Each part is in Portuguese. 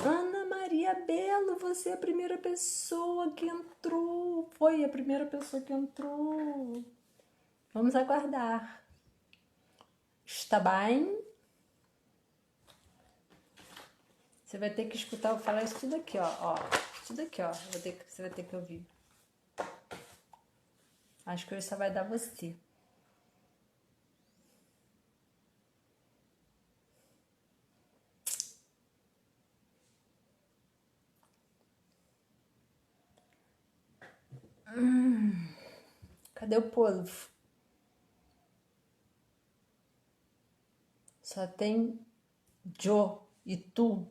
Ana Maria Belo, você é a primeira pessoa que entrou. Foi a primeira pessoa que entrou. Vamos aguardar. Está bem? Você vai ter que escutar eu falar isso tudo aqui, ó. Isso tudo aqui, ó. Você vai ter que ouvir. Acho que hoje só vai dar você. Cadê o polvo? Só tem Joe e tu.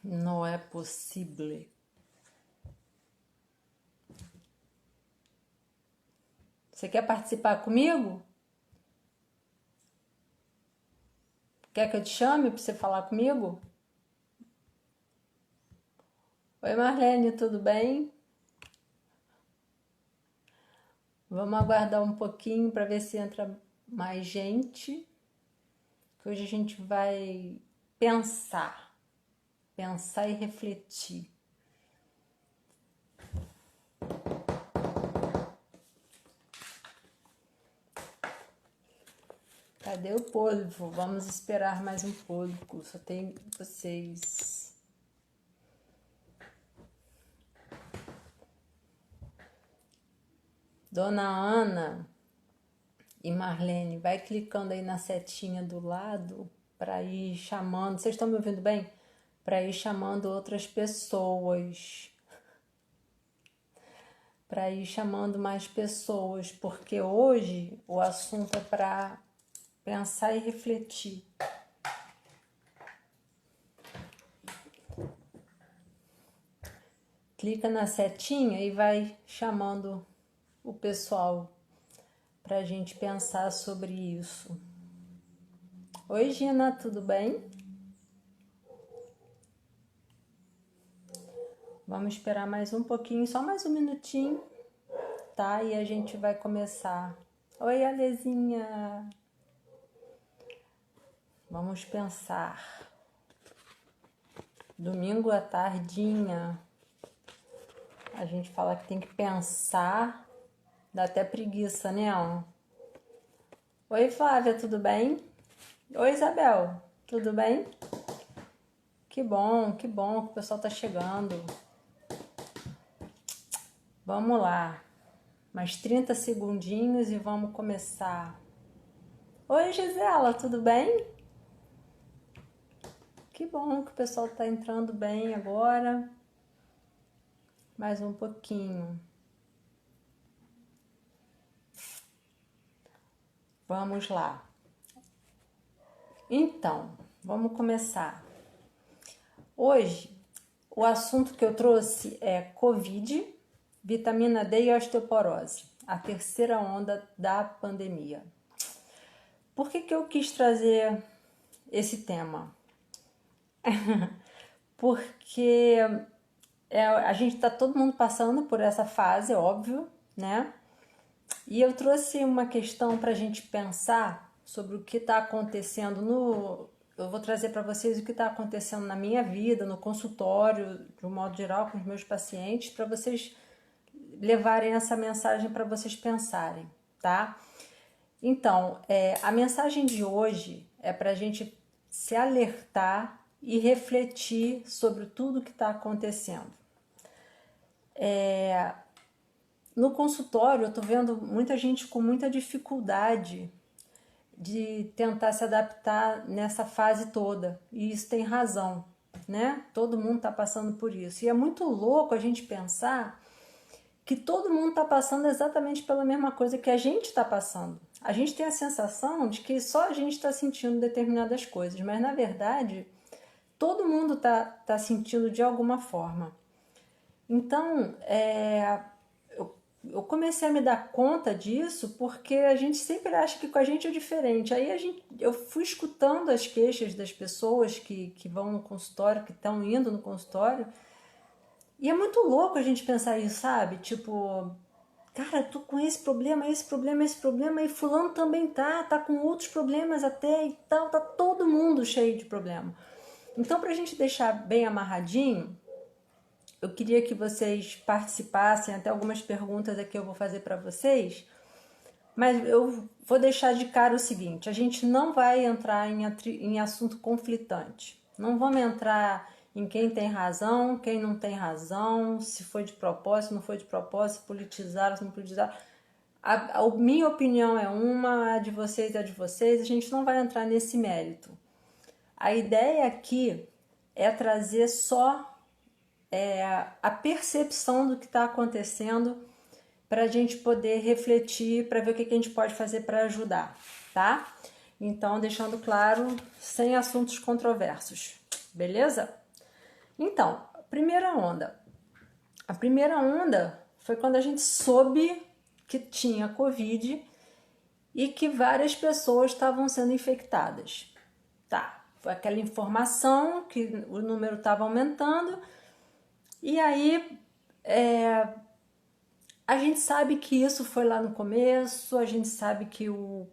Não é possível. Você quer participar comigo? Quer que eu te chame para você falar comigo? Oi, Marlene, tudo bem? Vamos aguardar um pouquinho para ver se entra mais gente. Que hoje a gente vai pensar e refletir. Cadê o polvo? Vamos esperar mais um pouco. Só tem vocês. Dona Ana e Marlene, vai clicando aí na setinha do lado para ir chamando. Vocês estão me ouvindo bem? Para ir chamando outras pessoas. Para ir chamando mais pessoas, porque hoje o assunto é para pensar e refletir. Clica na setinha e vai chamando o pessoal para a gente pensar sobre isso. Oi, Gina, tudo bem? Vamos esperar mais um pouquinho, só mais um minutinho, tá? E a gente vai começar. Oi, Alezinha. Vamos pensar. Domingo à tardinha. A gente fala que tem que pensar. Dá até preguiça, né? Oi, Flávia, tudo bem? Oi, Isabel, tudo bem? Que bom que o pessoal tá chegando. Vamos lá. Mais 30 segundinhos e vamos começar. Oi, Gisela, tudo bem? Que bom que o pessoal tá entrando bem agora. Mais um pouquinho. Vamos lá. Então, vamos começar. Hoje, o assunto que eu trouxe é Covid, vitamina D e osteoporose, a terceira onda da pandemia. Por que eu quis trazer esse tema? Porque a gente está todo mundo passando por essa fase, óbvio, né? E eu trouxe uma questão para a gente pensar sobre o que está acontecendo eu vou trazer para vocês o que está acontecendo na minha vida, no consultório, de um modo geral, com os meus pacientes, para vocês levarem essa mensagem para vocês pensarem, tá? Então, a mensagem de hoje é para a gente se alertar e refletir sobre tudo que está acontecendo. No consultório, eu estou vendo muita gente com muita dificuldade de tentar se adaptar nessa fase toda. E isso tem razão, né? Todo mundo está passando por isso. E é muito louco a gente pensar que todo mundo está passando exatamente pela mesma coisa que a gente está passando. a gente tem a sensação de que só a gente está sentindo determinadas coisas, mas na verdade todo mundo tá sentindo de alguma forma. Então, eu comecei a me dar conta disso porque a gente sempre acha que com a gente é diferente. Aí eu fui escutando as queixas das pessoas que vão no consultório, que estão indo no consultório, e é muito louco a gente pensar isso, sabe? Tipo, cara, eu tô com esse problema, esse problema, esse problema, e fulano também tá com outros problemas até e tal, tá todo mundo cheio de problema. Então, pra gente deixar bem amarradinho, eu queria que vocês participassem, até algumas perguntas aqui eu vou fazer para vocês, mas eu vou deixar de cara o seguinte, a gente não vai entrar em assunto conflitante, não vamos entrar em quem tem razão, quem não tem razão, se foi de propósito, se não foi de propósito, se politizaram, se não politizaram. A minha opinião é uma, a de vocês é a de vocês, a gente não vai entrar nesse mérito. A ideia aqui é trazer só a percepção do que está acontecendo para a gente poder refletir, para ver o que a gente pode fazer para ajudar, tá? Então, deixando claro, sem assuntos controversos, beleza? Então, a primeira onda. A primeira onda foi quando a gente soube que tinha Covid e que várias pessoas estavam sendo infectadas. Tá, foi aquela informação que o número estava aumentando e aí a gente sabe que isso foi lá no começo, a gente sabe que o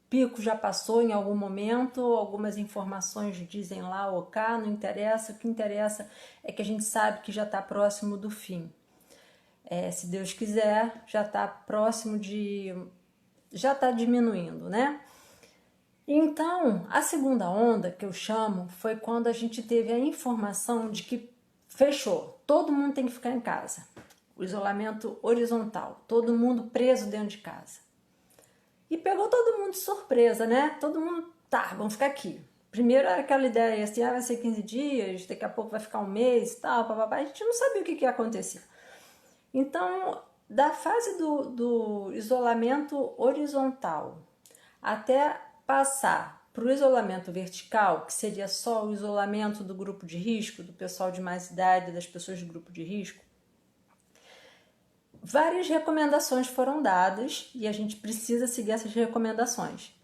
pico já passou em algum momento, algumas informações dizem lá ou cá, não interessa, o que interessa é que a gente sabe que já está próximo do fim. Se Deus quiser, já está próximo já está diminuindo, né? Então, a segunda onda que eu chamo foi quando a gente teve a informação de que fechou, todo mundo tem que ficar em casa. O isolamento horizontal, todo mundo preso dentro de casa. E pegou todo mundo de surpresa, né? Todo mundo, tá, vamos ficar aqui. Primeiro era aquela ideia assim, vai ser 15 dias, daqui a pouco vai ficar um mês e tal, papapá. A gente não sabia o que ia acontecer. Então, da fase do isolamento horizontal até passar para o isolamento vertical, que seria só o isolamento do grupo de risco, do pessoal de mais idade, das pessoas de grupo de risco, várias recomendações foram dadas e a gente precisa seguir essas recomendações.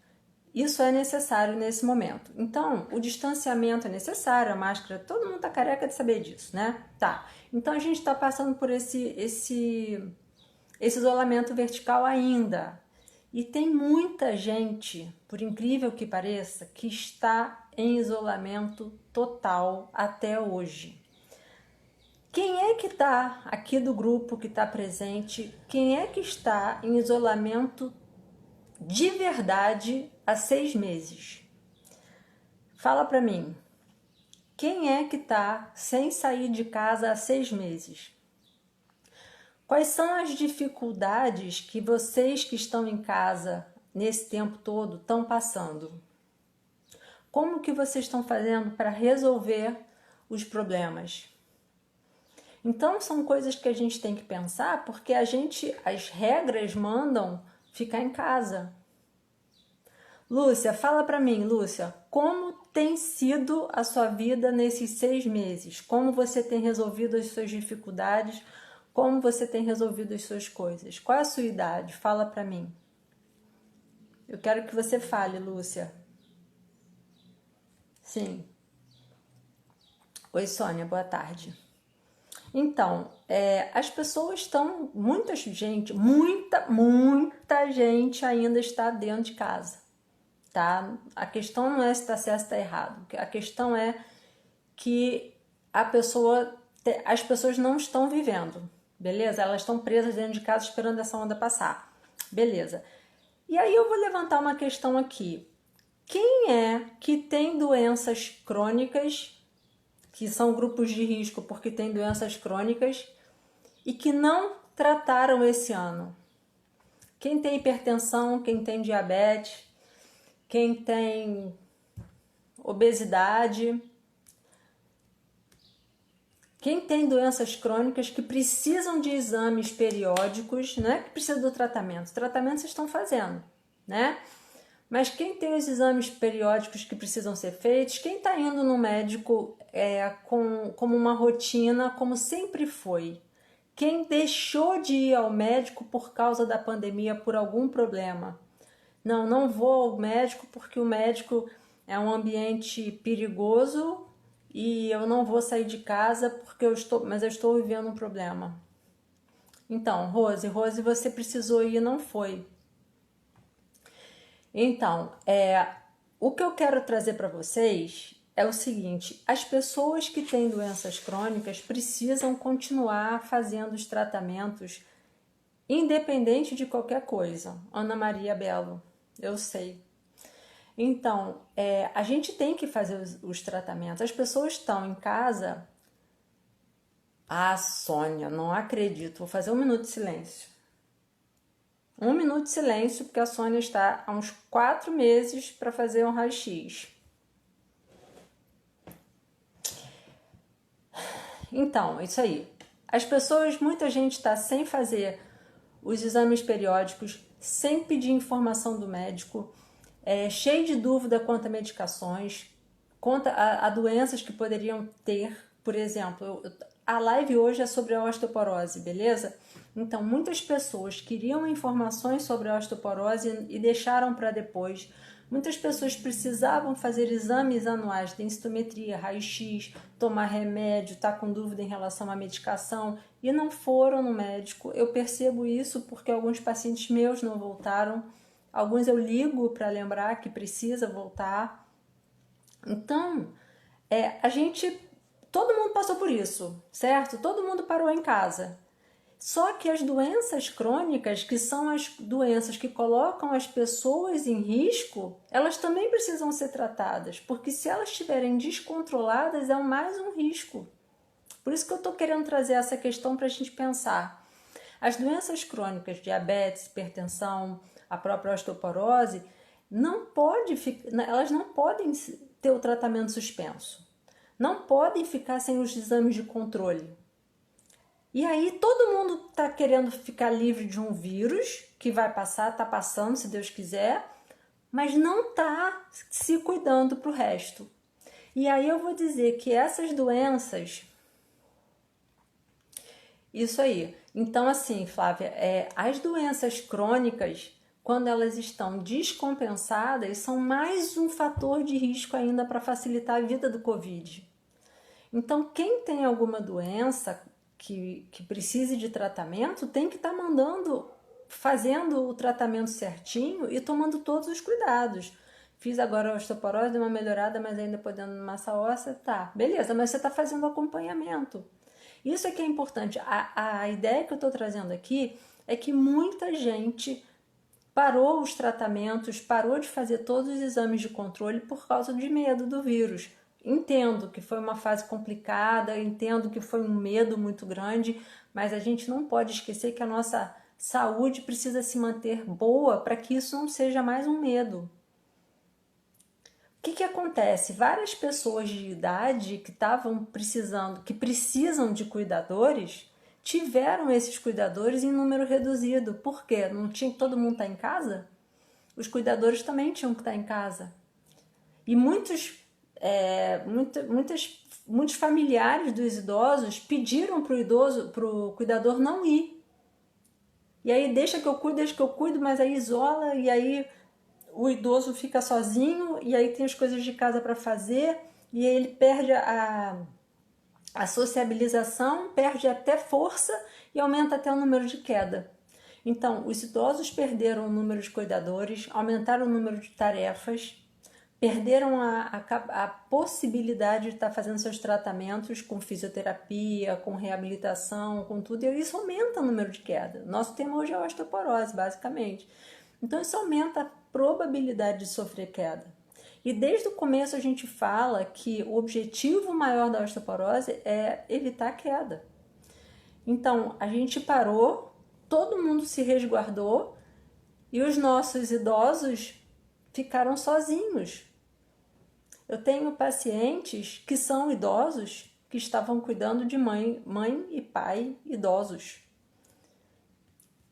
Isso é necessário nesse momento. Então, o distanciamento é necessário, a máscara, todo mundo tá careca de saber disso, né? Tá. Então, a gente está passando por esse isolamento vertical ainda. E tem muita gente, por incrível que pareça, que está em isolamento total até hoje. Quem é que está aqui do grupo que está presente? Quem é que está em isolamento de verdade há 6 meses? Fala para mim. Quem é que está sem sair de casa há 6 meses? Quais são as dificuldades que vocês que estão em casa nesse tempo todo estão passando? Como que vocês estão fazendo para resolver os problemas? Então são coisas que a gente tem que pensar porque as regras mandam ficar em casa. Lúcia, fala para mim, Lúcia, como tem sido a sua vida nesses 6 meses? Como você tem resolvido as suas dificuldades? Como você tem resolvido as suas coisas? Qual é a sua idade? Fala para mim. Eu quero que você fale, Lúcia. Sim. Oi, Sônia, boa tarde. Então, as pessoas estão, muita gente ainda está dentro de casa, tá? A questão não é se está certo ou está errado, a questão é que as pessoas não estão vivendo, beleza? Elas estão presas dentro de casa esperando essa onda passar, beleza? E aí eu vou levantar uma questão aqui. Quem é que tem doenças crônicas, que são grupos de risco porque tem doenças crônicas e que não trataram esse ano? Quem tem hipertensão, quem tem diabetes, quem tem obesidade, quem tem doenças crônicas que precisam de exames periódicos, não é que precisa do tratamento, o tratamento vocês estão fazendo, né? Mas quem tem os exames periódicos que precisam ser feitos, quem está indo no médico como uma rotina, como sempre foi, quem deixou de ir ao médico por causa da pandemia, por algum problema. Não vou ao médico porque o médico é um ambiente perigoso e eu não vou sair de casa porque mas eu estou vivendo um problema. Então, Rose, você precisou ir e não foi. Então, o que eu quero trazer para vocês é o seguinte: as pessoas que têm doenças crônicas precisam continuar fazendo os tratamentos independente de qualquer coisa. Ana Maria Belo, eu sei. Então, a gente tem que fazer os tratamentos. As pessoas estão em casa. Ah, Sônia, não acredito. Vou fazer 1 minuto de silêncio. 1 minuto de silêncio, porque a Sônia está há uns 4 meses para fazer um raio-x. Então, isso aí. As pessoas, muita gente está sem fazer os exames periódicos, sem pedir informação do médico, cheio de dúvida quanto a medicações, quanto a doenças que poderiam ter. Por exemplo, a live hoje é sobre a osteoporose, beleza? Então, muitas pessoas queriam informações sobre a osteoporose e deixaram para depois. Muitas pessoas precisavam fazer exames anuais, densitometria, raio-x, tomar remédio, tá com dúvida em relação à medicação e não foram no médico. Eu percebo isso porque alguns pacientes meus não voltaram. Alguns eu ligo para lembrar que precisa voltar. Então, todo mundo passou por isso, certo? Todo mundo parou em casa. Só que as doenças crônicas, que são as doenças que colocam as pessoas em risco, elas também precisam ser tratadas, porque se elas estiverem descontroladas, é mais um risco. Por isso que eu estou querendo trazer essa questão para a gente pensar. As doenças crônicas, diabetes, hipertensão, a própria osteoporose, elas não podem ter o tratamento suspenso. Não podem ficar sem os exames de controle. E aí todo mundo está querendo ficar livre de um vírus que vai passar, está passando, se Deus quiser, mas não está se cuidando para o resto. E aí eu vou dizer que essas doenças... Isso aí. Então, assim, Flávia, as doenças crônicas, quando elas estão descompensadas, são mais um fator de risco ainda para facilitar a vida do Covid. Então, quem tem alguma doença que precise de tratamento, tem que estar fazendo o tratamento certinho e tomando todos os cuidados. Fiz agora a osteoporose, deu uma melhorada, mas ainda podendo massa óssea, tá, beleza, mas você está fazendo acompanhamento. Isso é que é importante. A ideia que eu estou trazendo aqui é que muita gente parou os tratamentos, parou de fazer todos os exames de controle por causa de medo do vírus. Entendo que foi uma fase complicada, entendo que foi um medo muito grande, mas a gente não pode esquecer que a nossa saúde precisa se manter boa para que isso não seja mais um medo. O que acontece? Várias pessoas de idade que precisam de cuidadores, tiveram esses cuidadores em número reduzido. Por quê? Não tinha que todo mundo estar em casa? Os cuidadores também tinham que estar em casa. E muitos familiares dos idosos pediram para o cuidador não ir. E aí deixa que eu cuido, mas aí isola, e aí o idoso fica sozinho, e aí tem as coisas de casa para fazer, e aí ele perde a sociabilização, perde até força e aumenta até o número de queda. Então, os idosos perderam o número de cuidadores, aumentaram o número de tarefas, perderam a possibilidade de estar fazendo seus tratamentos com fisioterapia, com reabilitação, com tudo, e isso aumenta o número de queda. Nosso tema hoje é a osteoporose, basicamente. Então, isso aumenta a probabilidade de sofrer queda. E desde o começo a gente fala que o objetivo maior da osteoporose é evitar a queda. Então, a gente parou, todo mundo se resguardou e os nossos idosos ficaram sozinhos. Eu tenho pacientes que são idosos que estavam cuidando de mãe e pai idosos.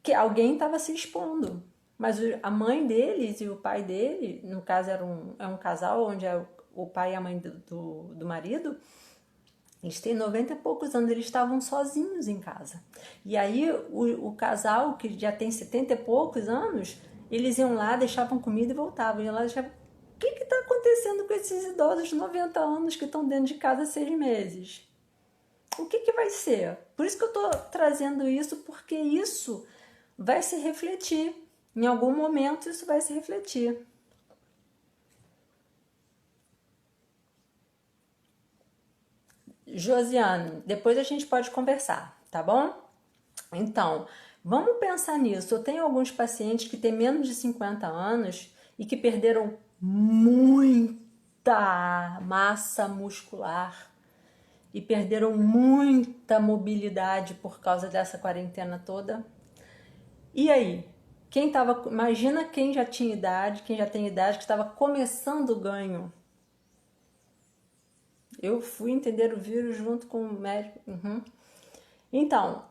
Que alguém estava se expondo. Mas a mãe deles e o pai dele, no caso é um casal onde é o pai e a mãe do marido, eles têm 90 e poucos anos, eles estavam sozinhos em casa. E aí o casal, que já tem 70 e poucos anos, eles iam lá, deixavam comida e voltavam. Iam lá, deixavam... O que está acontecendo com esses idosos de 90 anos que estão dentro de casa há 6 meses? O que vai ser? Por isso que eu estou trazendo isso, porque isso vai se refletir. Em algum momento isso vai se refletir. Josiane, depois a gente pode conversar, tá bom? Então, vamos pensar nisso. Eu tenho alguns pacientes que têm menos de 50 anos e que perderam muita massa muscular e perderam muita mobilidade por causa dessa quarentena toda. E aí? Imagina quem já tinha idade, quem já tem idade, que estava começando o ganho. Eu fui entender o vírus junto com o médico. Então,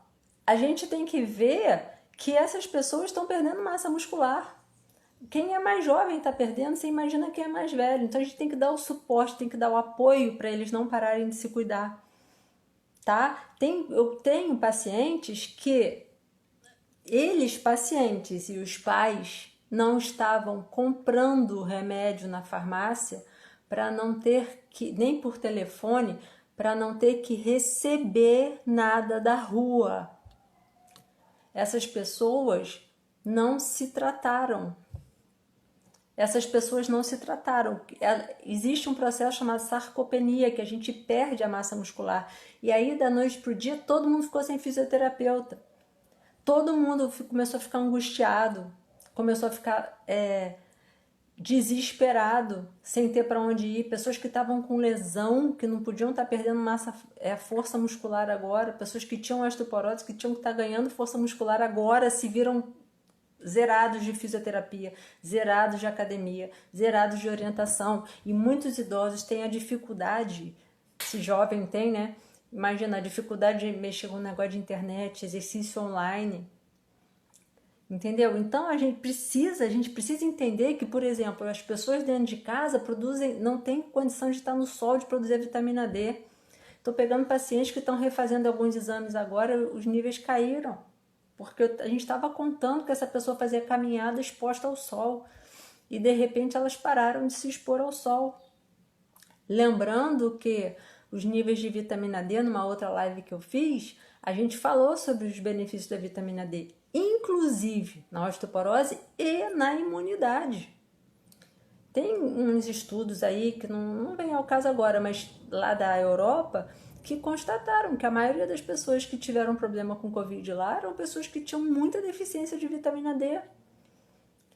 a gente tem que ver que essas pessoas estão perdendo massa muscular. Quem é mais jovem está perdendo, você imagina quem é mais velho. Então a gente tem que dar o suporte, tem que dar o apoio para eles não pararem de se cuidar. Tá? Eu tenho pacientes que eles, pacientes e os pais, não estavam comprando remédio na farmácia para não ter que, nem por telefone, para não ter que receber nada da rua. Essas pessoas não se trataram. Essas pessoas não se trataram. Existe um processo chamado sarcopenia, que a gente perde a massa muscular. E aí, da noite para o dia, todo mundo ficou sem fisioterapeuta. Todo mundo começou a ficar angustiado, começou a ficar desesperado, sem ter para onde ir. Pessoas que estavam com lesão, que não podiam estar perdendo força muscular agora. Pessoas que tinham osteoporose, que tinham que estar ganhando força muscular agora, se viram zerados de fisioterapia, zerados de academia, zerados de orientação. E muitos idosos têm a dificuldade, esse jovem tem, né? Imagina a dificuldade de mexer com um negócio de internet, exercício online. Entendeu? Então a gente precisa entender que, por exemplo, as pessoas dentro de casa não têm condição de estar no sol, de produzir a vitamina D. Estou pegando pacientes que estão refazendo alguns exames agora, os níveis caíram. Porque a gente estava contando que essa pessoa fazia caminhada exposta ao sol. E de repente elas pararam de se expor ao sol. Lembrando que os níveis de vitamina D, numa outra live que eu fiz, a gente falou sobre os benefícios da vitamina D, inclusive na osteoporose e na imunidade. Tem uns estudos aí que não vem ao caso agora, mas lá da Europa, que constataram que a maioria das pessoas que tiveram problema com Covid lá eram pessoas que tinham muita deficiência de vitamina D.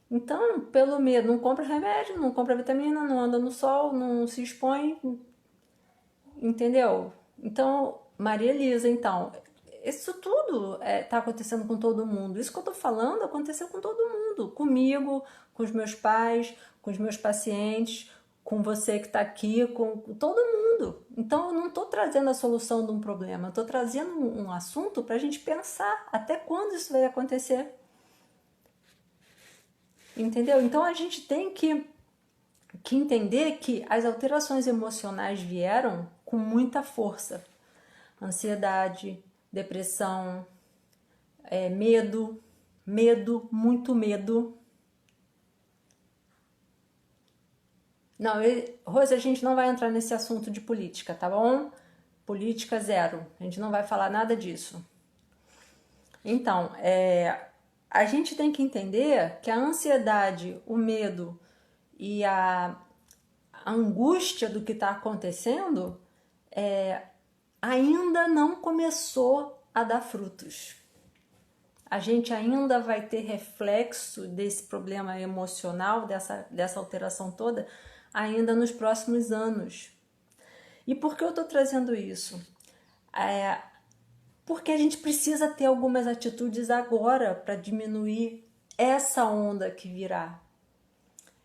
Então, pelo medo, não compra remédio, não compra vitamina, não anda no sol, não se expõe, entendeu? Então, Maria Elisa, então, isso tudo está acontecendo com todo mundo. Isso que eu estou falando aconteceu com todo mundo. Comigo, com os meus pais, com os meus pacientes, com você que está aqui, com todo mundo. Então, eu não estou trazendo a solução de um problema, eu estou trazendo um assunto para a gente pensar até quando isso vai acontecer. Entendeu? Então, a gente tem que entender que as alterações emocionais vieram com muita força. Ansiedade, depressão, medo, muito medo. Não, Rose, a gente não vai entrar nesse assunto de política, tá bom? Política zero, a gente não vai falar nada disso. Então, a gente tem que entender que a ansiedade, o medo e a angústia do que está acontecendo ainda não começou a dar frutos. A gente ainda vai ter reflexo desse problema emocional, dessa alteração toda, ainda nos próximos anos. E por que eu estou trazendo isso? Porque a gente precisa ter algumas atitudes agora para diminuir essa onda que virá.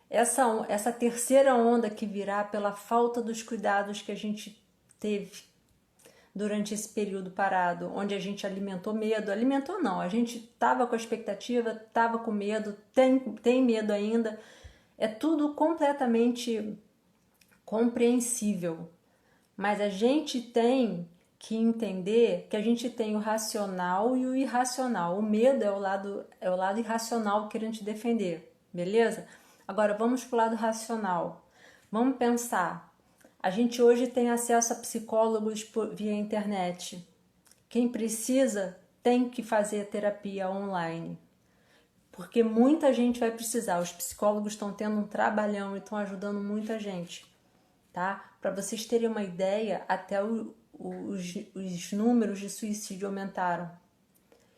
Essa terceira onda que virá pela falta dos cuidados que a gente teve. durante esse período parado, onde a gente alimentou medo. Alimentou não, a gente estava com a expectativa, estava com medo, tem medo ainda. É tudo completamente compreensível. Mas a gente tem que entender que a gente tem o racional e o irracional. O medo é o lado irracional querendo te defender, beleza? Agora vamos para o lado racional. Vamos pensar. A gente hoje tem acesso a psicólogos via internet. Quem precisa tem que fazer terapia online. Porque muita gente vai precisar. Os psicólogos estão tendo um trabalhão e estão ajudando muita gente. Tá? Para vocês terem uma ideia, até os números de suicídio aumentaram.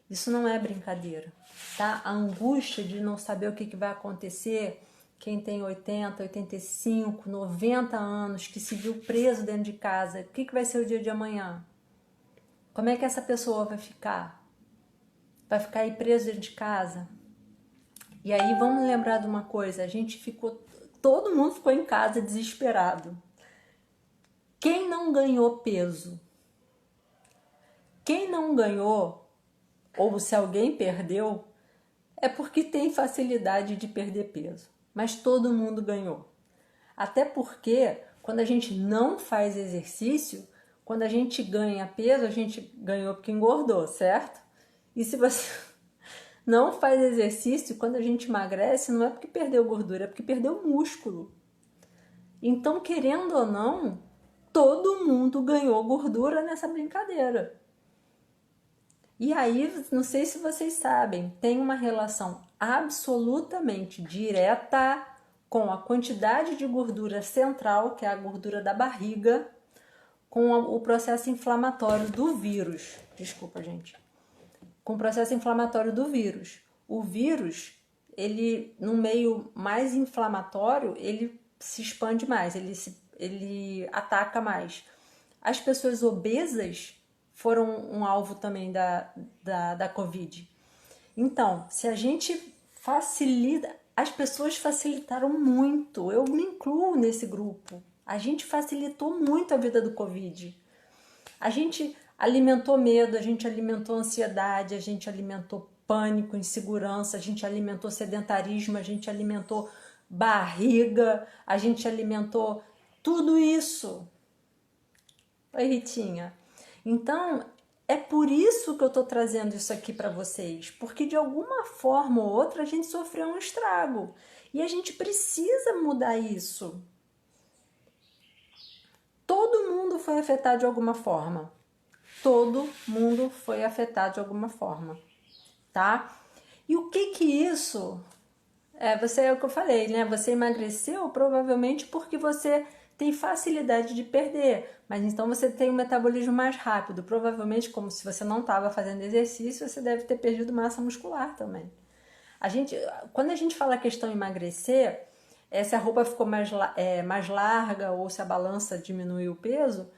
Isso não é brincadeira, tá? A angústia de não saber o que vai acontecer, quem tem 80, 85, 90 anos, que se viu preso dentro de casa, o que vai ser o dia de amanhã? Como é que essa pessoa vai ficar? Vai ficar aí preso dentro de casa? E aí vamos lembrar de uma coisa, todo mundo ficou em casa desesperado. Quem não ganhou peso? Quem não ganhou, ou se alguém perdeu, é porque tem facilidade de perder peso. Mas todo mundo ganhou. Até porque, quando a gente não faz exercício, quando a gente ganha peso, a gente ganhou porque engordou, certo? E se você não faz exercício, quando a gente emagrece, não é porque perdeu gordura, é porque perdeu músculo. Então, querendo ou não, todo mundo ganhou gordura nessa brincadeira. E aí, não sei se vocês sabem, tem uma relação absolutamente direta com a quantidade de gordura central, que é a gordura da barriga, com o processo inflamatório do vírus. Desculpa, gente. Com o processo inflamatório do vírus. O vírus, ele, no meio mais inflamatório, ele se expande mais, ele ataca mais. As pessoas obesas foram um alvo também da Covid. Então, se a gente facilita, as pessoas facilitaram muito, eu me incluo nesse grupo. A gente facilitou muito a vida do Covid. A gente alimentou medo, a gente alimentou ansiedade, a gente alimentou pânico, insegurança, a gente alimentou sedentarismo, a gente alimentou barriga, a gente alimentou tudo isso. Oi, Ritinha. Então, é por isso que eu estou trazendo isso aqui para vocês, porque de alguma forma ou outra a gente sofreu um estrago e a gente precisa mudar isso. Todo mundo foi afetado de alguma forma. Todo mundo foi afetado de alguma forma, tá? E o que isso é o que eu falei, né? Você emagreceu provavelmente porque você tem facilidade de perder, mas então você tem um metabolismo mais rápido. Provavelmente, como se você não estava fazendo exercício, você deve ter perdido massa muscular também. Quando a gente fala a questão emagrecer, se a roupa ficou mais larga ou se a balança diminuiu o peso,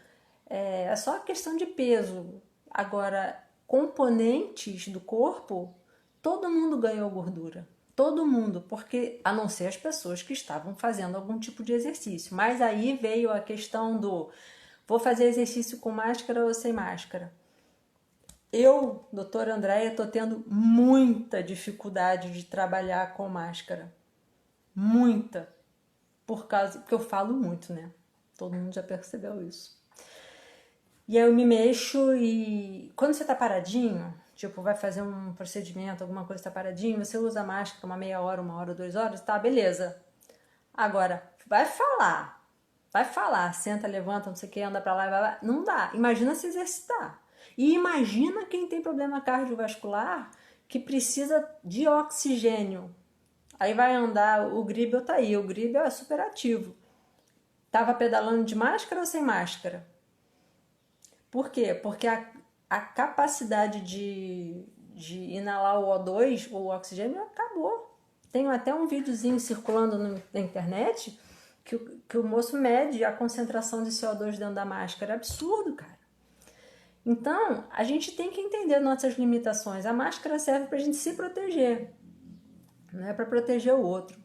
é só a questão de peso. Agora, componentes do corpo, todo mundo ganhou gordura. Todo mundo, porque a não ser as pessoas que estavam fazendo algum tipo de exercício. Mas aí veio a questão do vou fazer exercício com máscara ou sem máscara. Eu, doutora Andréia, estou tendo muita dificuldade de trabalhar com máscara. Muita. Porque eu falo muito, né? Todo mundo já percebeu isso. E aí eu me mexo e quando você tá paradinho, tipo, vai fazer um procedimento, alguma coisa tá paradinho, você usa a máscara uma meia hora, 1 hora, 2 horas, tá, beleza. Agora, vai falar, senta, levanta, não sei o que, anda pra lá e vai lá. Não dá. Imagina se exercitar. E imagina quem tem problema cardiovascular que precisa de oxigênio. Aí vai andar, o Gribel tá aí, o Gribel é super ativo. Tava pedalando de máscara ou sem máscara? Por quê? Porque a capacidade de inalar o O2, ou o oxigênio, acabou. Tem até um videozinho circulando na internet que o moço mede a concentração de CO2 dentro da máscara. É absurdo, cara. Então, a gente tem que entender nossas limitações. A máscara serve pra gente se proteger, não é para proteger o outro.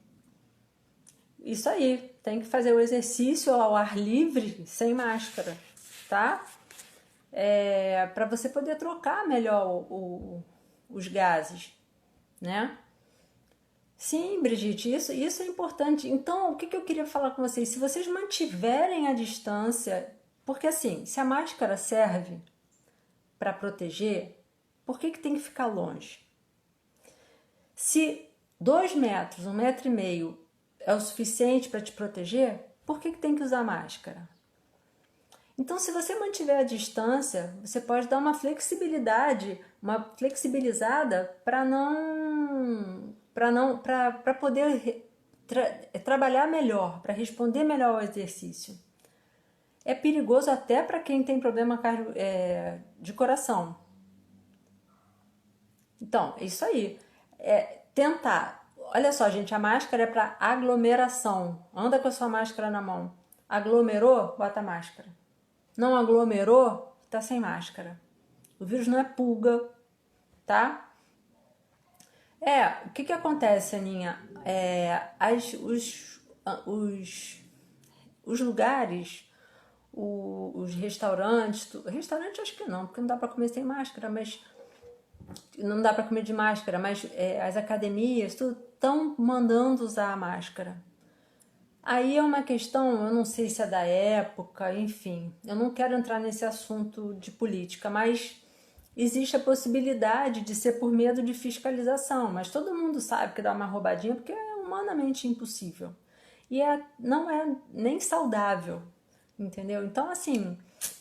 Isso aí, tem que fazer o exercício ao ar livre, sem máscara, tá? para você poder trocar melhor os gases, né? Sim, Brigitte, isso é importante. Então, o que eu queria falar com vocês? Se vocês mantiverem a distância, porque assim, se a máscara serve para proteger, por que tem que ficar longe? Se 2 metros, 1,5 metro é o suficiente para te proteger, por que tem que usar máscara? Então, se você mantiver a distância, você pode dar uma flexibilidade, uma flexibilizada para poder trabalhar melhor, para responder melhor ao exercício. É perigoso até para quem tem problema de coração. Então, é isso aí. Tentar. Olha só, gente, a máscara é para aglomeração. Anda com a sua máscara na mão. Aglomerou? Bota a máscara. Não aglomerou? Tá sem máscara. O vírus não é pulga, tá? O que acontece, Aninha? Os lugares, os restaurantes... Restaurante acho que não, porque não dá para comer sem máscara, mas... Não dá para comer de máscara, mas as academias, tudo estão mandando usar a máscara. Aí é uma questão, eu não sei se é da época, enfim, eu não quero entrar nesse assunto de política, mas existe a possibilidade de ser por medo de fiscalização, mas todo mundo sabe que dá uma roubadinha porque é humanamente impossível. E não é nem saudável, entendeu? Então, assim,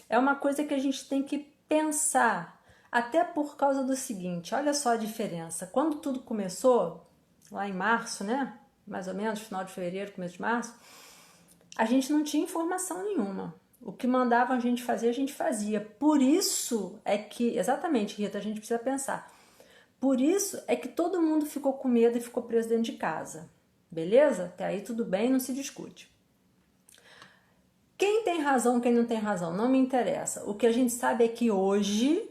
é uma coisa que a gente tem que pensar, até por causa do seguinte, olha só a diferença. Quando tudo começou, lá em março, né? Mais ou menos, final de fevereiro, começo de março, a gente não tinha informação nenhuma. O que mandavam a gente fazer, a gente fazia. Por isso é que, exatamente, Rita, a gente precisa pensar. Por isso é que todo mundo ficou com medo e ficou preso dentro de casa. Beleza? Até aí tudo bem, não se discute. Quem tem razão, quem não tem razão, não me interessa. O que a gente sabe é que hoje,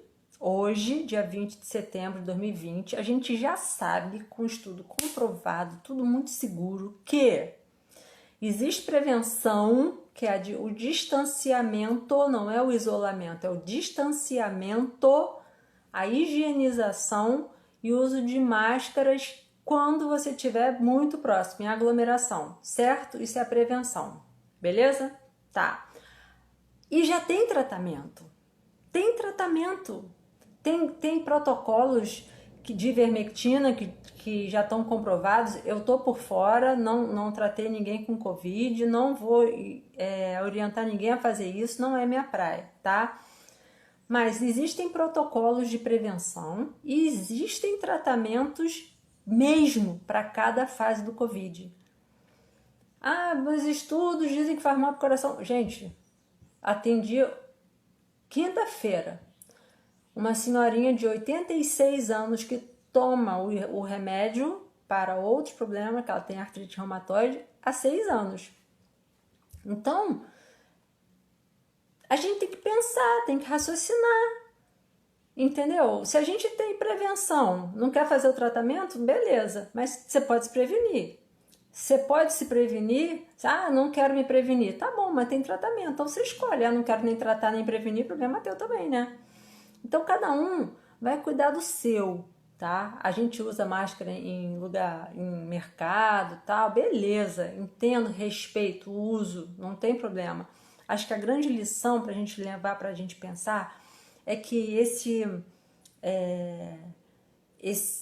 dia 20 de setembro de 2020, a gente já sabe, com estudo comprovado, tudo muito seguro, que existe prevenção, que é o distanciamento, não é o isolamento, é o distanciamento, a higienização e o uso de máscaras quando você estiver muito próximo, em aglomeração, certo? Isso é a prevenção, beleza? Tá. E já tem tratamento. Tem tratamento. Tem protocolos de ivermectina que já estão comprovados. Eu tô por fora, não tratei ninguém com Covid, não vou orientar ninguém a fazer isso, não é minha praia, tá? Mas existem protocolos de prevenção e existem tratamentos mesmo para cada fase do Covid. Os estudos dizem que faz mal pro coração. Gente, atendi quinta-feira uma senhorinha de 86 anos que toma o remédio para outros problemas, que ela tem artrite reumatoide, há 6 anos. Então, a gente tem que pensar, tem que raciocinar, entendeu? Se a gente tem prevenção, não quer fazer o tratamento, beleza, mas você pode se prevenir. Você pode se prevenir, não quero me prevenir, tá bom, mas tem tratamento, então você escolhe, não quero nem tratar nem prevenir, problema é teu também, né? Então, cada um vai cuidar do seu, tá? A gente usa máscara em mercado, tal, beleza, entendo, respeito, uso, não tem problema. Acho que a grande lição para a gente levar, para a gente pensar, é que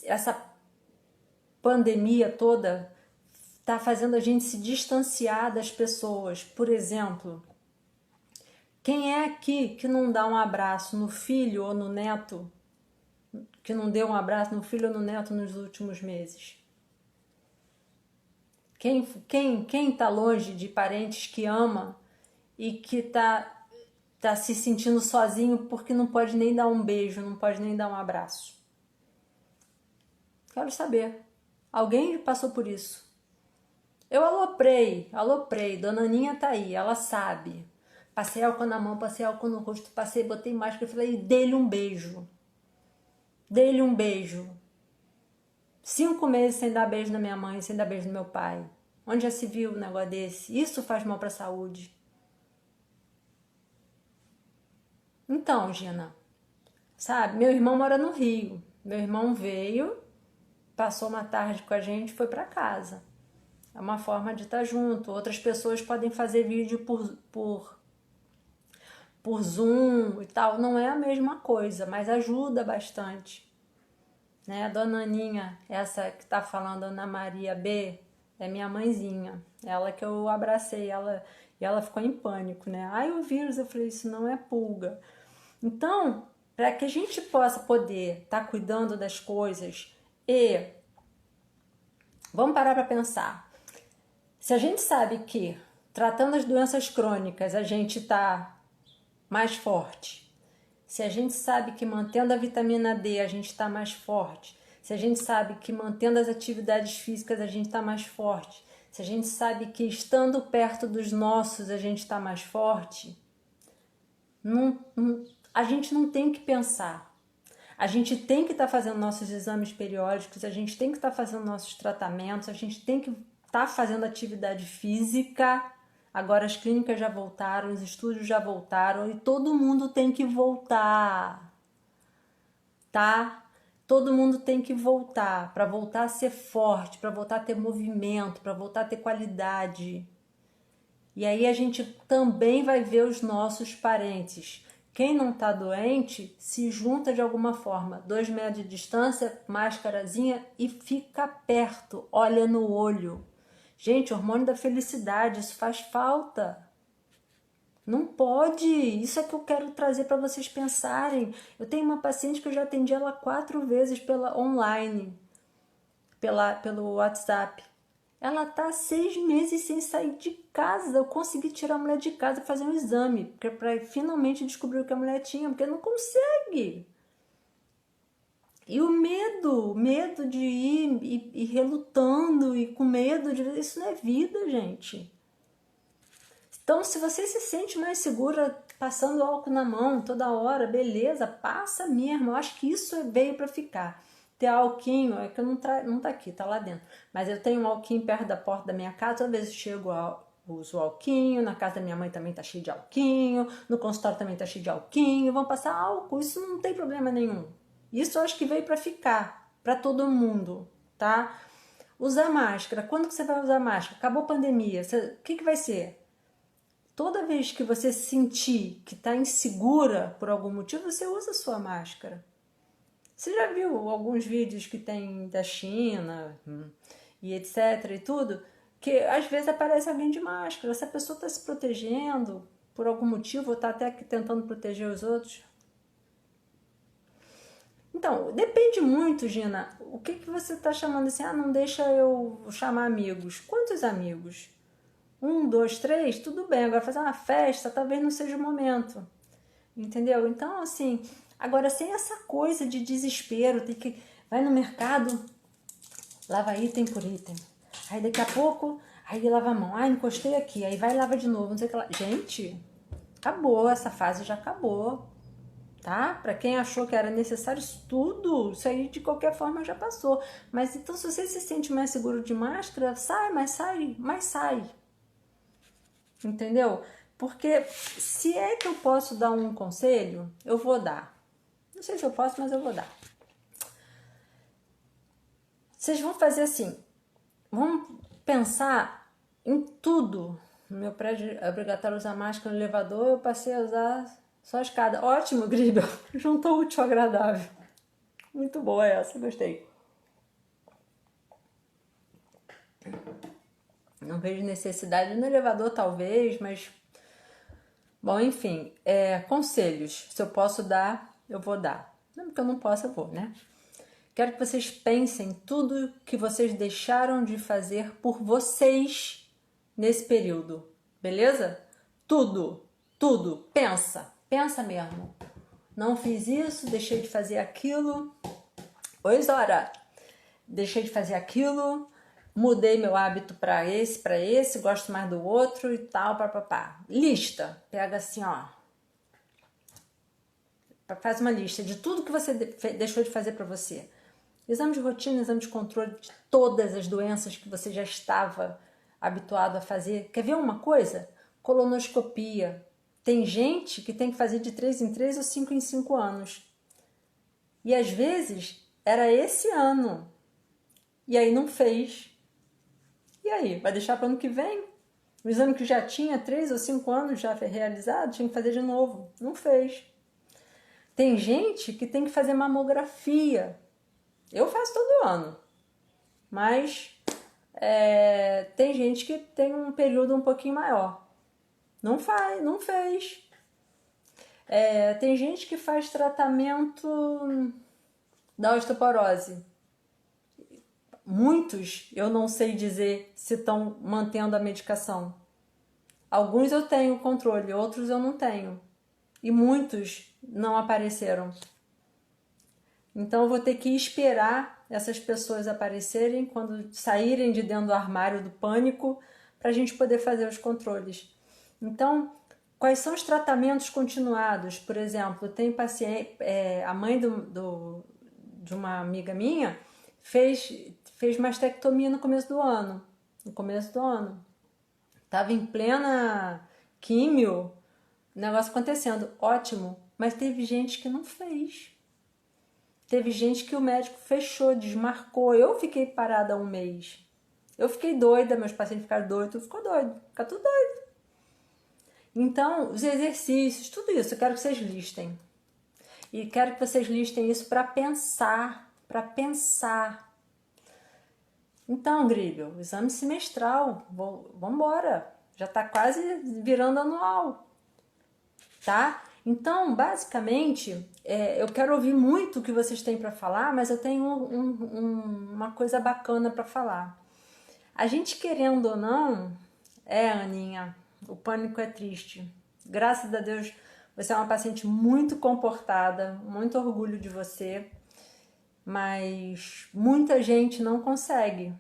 essa pandemia toda está fazendo a gente se distanciar das pessoas. Por exemplo, quem é aqui que não dá um abraço no filho ou no neto? Que não deu um abraço no filho ou no neto nos últimos meses? Quem tá longe de parentes que ama e que tá se sentindo sozinho porque não pode nem dar um beijo, não pode nem dar um abraço? Quero saber. Alguém passou por isso? Eu aloprei, Dona Aninha tá aí, ela sabe. Passei álcool na mão, passei álcool no rosto, botei máscara e falei, dê-lhe um beijo. Dê-lhe um beijo. 5 meses sem dar beijo na minha mãe, sem dar beijo no meu pai. Onde já se viu um negócio desse? Isso faz mal para a saúde. Então, Gina, sabe, meu irmão mora no Rio. Meu irmão veio, passou uma tarde com a gente, foi para casa. É uma forma de estar junto. Outras pessoas podem fazer vídeo por Zoom e tal. Não é a mesma coisa, mas ajuda bastante. Né? A dona Aninha, essa que tá falando, Ana Maria B, é minha mãezinha. Ela que eu abracei, e ela ficou em pânico, né? Ai, o vírus, eu falei, isso não é pulga. Então, para que a gente possa poder estar cuidando das coisas e vamos parar para pensar. Se a gente sabe que tratando as doenças crônicas a gente está mais forte, se a gente sabe que mantendo a vitamina D a gente está mais forte, se a gente sabe que mantendo as atividades físicas a gente está mais forte, se a gente sabe que estando perto dos nossos a gente está mais forte, a gente não tem que pensar. A gente tem que estar fazendo nossos exames periódicos, a gente tem que estar fazendo nossos tratamentos, a gente tem que estar fazendo atividade física. Agora as clínicas já voltaram, os estúdios já voltaram e todo mundo tem que voltar, tá? Todo mundo tem que voltar, para voltar a ser forte, para voltar a ter movimento, para voltar a ter qualidade. E aí a gente também vai ver os nossos parentes. Quem não está doente se junta de alguma forma, 2 metros de distância, máscarazinha e fica perto, olha no olho. Gente, hormônio da felicidade, isso faz falta. Não pode, isso é que eu quero trazer para vocês pensarem. Eu tenho uma paciente que eu já atendi ela 4 vezes pela online, pelo WhatsApp. Ela tá 6 meses sem sair de casa. Eu consegui tirar a mulher de casa e fazer um exame para finalmente descobrir o que a mulher tinha, porque não consegue. E o medo de ir e relutando e com medo de... Isso não é vida, gente. Então, se você se sente mais segura passando álcool na mão toda hora, beleza, passa mesmo. Eu acho que isso veio para ficar. Ter alquinho, é que eu não tá aqui, tá lá dentro. Mas eu tenho um alquinho perto da porta da minha casa, toda vez eu chego, uso alquinho, na casa da minha mãe também tá cheio de alquinho, no consultório também tá cheio de alquinho, vão passar álcool, isso não tem problema nenhum. Isso eu acho que veio para ficar, para todo mundo, tá? Usar máscara, quando que você vai usar máscara? Acabou a pandemia, o que vai ser? Toda vez que você sentir que está insegura por algum motivo, você usa a sua máscara. Você já viu alguns vídeos que tem da China e etc e tudo, que às vezes aparece alguém de máscara. Essa pessoa está se protegendo por algum motivo ou está até tentando proteger os outros. Então, depende muito, Gina, o que você está chamando assim, não deixa eu chamar amigos. Quantos amigos? 1, 2, 3, tudo bem. Agora fazer uma festa, talvez não seja o momento. Entendeu? Então, assim, agora sem essa coisa de desespero, tem que... Vai no mercado, lava item por item. Aí daqui a pouco, aí lava a mão. Ah, encostei aqui, aí vai e lava de novo, não sei o que lá. Gente, acabou, essa fase já acabou, tá? Pra quem achou que era necessário isso tudo, isso aí de qualquer forma já passou. Mas então, se você se sente mais seguro de máscara, sai. Entendeu? Porque se é que eu posso dar um conselho, eu vou dar. Não sei se eu posso, mas eu vou dar. Vocês vão fazer assim, vão pensar em tudo. No meu prédio é obrigatório usar máscara no elevador, eu passei a usar só a escada. Ótimo, Gribel. Juntou útil ao agradável. Muito boa essa, gostei. Não vejo necessidade no elevador, talvez, mas... Bom, enfim, conselhos. Se eu posso dar, eu vou dar. Não, porque eu não posso, eu vou, né? Quero que vocês pensem tudo que vocês deixaram de fazer por vocês nesse período, beleza? Tudo. Pensa mesmo. Não fiz isso, deixei de fazer aquilo. Oi, Zora. Deixei de fazer aquilo, mudei meu hábito para esse, gosto mais do outro e tal, papapá. Lista. Pega assim, ó. Faz uma lista de tudo que você deixou de fazer para você. Exame de rotina, exame de controle de todas as doenças que você já estava habituado a fazer. Quer ver uma coisa? Colonoscopia. Tem gente que tem que fazer de 3 em 3 ou 5 em 5 anos. E às vezes era esse ano. E aí não fez. E aí? Vai deixar para o ano que vem? O exame que já tinha 3 ou 5 anos já foi realizado, tinha que fazer de novo. Não fez. Tem gente que tem que fazer mamografia. Eu faço todo ano. Mas tem gente que tem um período um pouquinho maior. Não faz, não fez. Tem gente que faz tratamento da osteoporose. Muitos, eu não sei dizer se estão mantendo a medicação. Alguns eu tenho controle, outros eu não tenho. E muitos não apareceram. Então eu vou ter que esperar essas pessoas aparecerem quando saírem de dentro do armário do pânico para a gente poder fazer os controles. Então, quais são os tratamentos continuados? Por exemplo, tem paciente, a mãe de uma amiga minha fez mastectomia no começo do ano. Estava em plena químio, negócio acontecendo, ótimo. Mas teve gente que não fez. Teve gente que o médico fechou, desmarcou. Eu fiquei parada 1 mês. Eu fiquei doida, meus pacientes ficaram doidos, tu ficou doido, fica tudo doido. Então, os exercícios, tudo isso, eu quero que vocês listem. E quero que vocês listem isso para pensar, Então, Grívio, exame semestral, vamos embora. Já está quase virando anual, tá? Então, basicamente, eu quero ouvir muito o que vocês têm para falar, mas eu tenho uma coisa bacana para falar. A gente querendo ou não, Aninha, o pânico é triste. Graças a Deus, você é uma paciente muito comportada, muito orgulho de você, mas muita gente não consegue.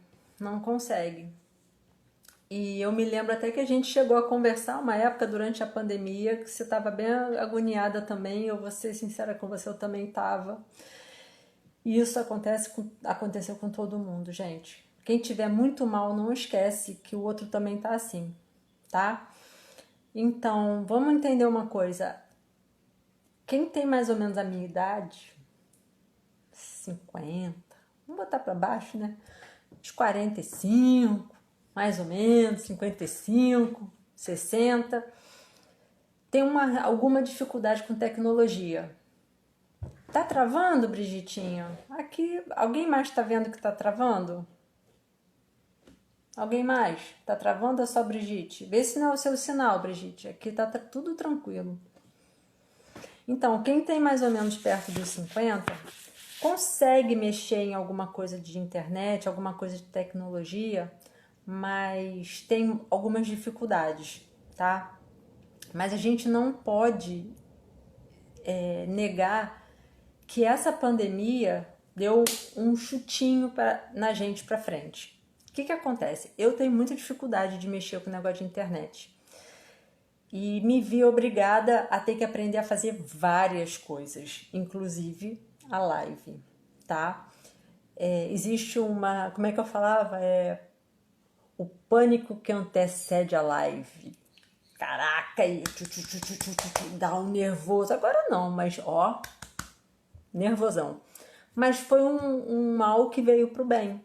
E eu me lembro até que a gente chegou a conversar uma época durante a pandemia, que você estava bem agoniada também, eu vou ser sincera com você, eu também estava. E isso aconteceu com todo mundo, gente. Quem tiver muito mal, não esquece que o outro também tá assim, tá? Então, vamos entender uma coisa. Quem tem mais ou menos a minha idade, 50, vamos botar para baixo, né? Uns 45, mais ou menos, 55, 60, tem alguma dificuldade com tecnologia. Tá travando, Brigitinha? Aqui, alguém mais tá vendo que tá travando? Alguém mais? Tá travando ou só Brigitte? Vê se não é o seu sinal, Brigitte. Aqui tá tudo tranquilo. Então, quem tem mais ou menos perto dos 50, consegue mexer em alguma coisa de internet, alguma coisa de tecnologia, mas tem algumas dificuldades, tá? Mas a gente não pode negar que essa pandemia deu um chutinho na gente para frente. O que acontece? Eu tenho muita dificuldade de mexer com o negócio de internet. E me vi obrigada a ter que aprender a fazer várias coisas, inclusive a live, tá? Existe uma... Como é que eu falava? O pânico que antecede a live. Caraca, e dá um nervoso. Agora não, mas ó, nervosão. Mas foi um mal que veio pro bem.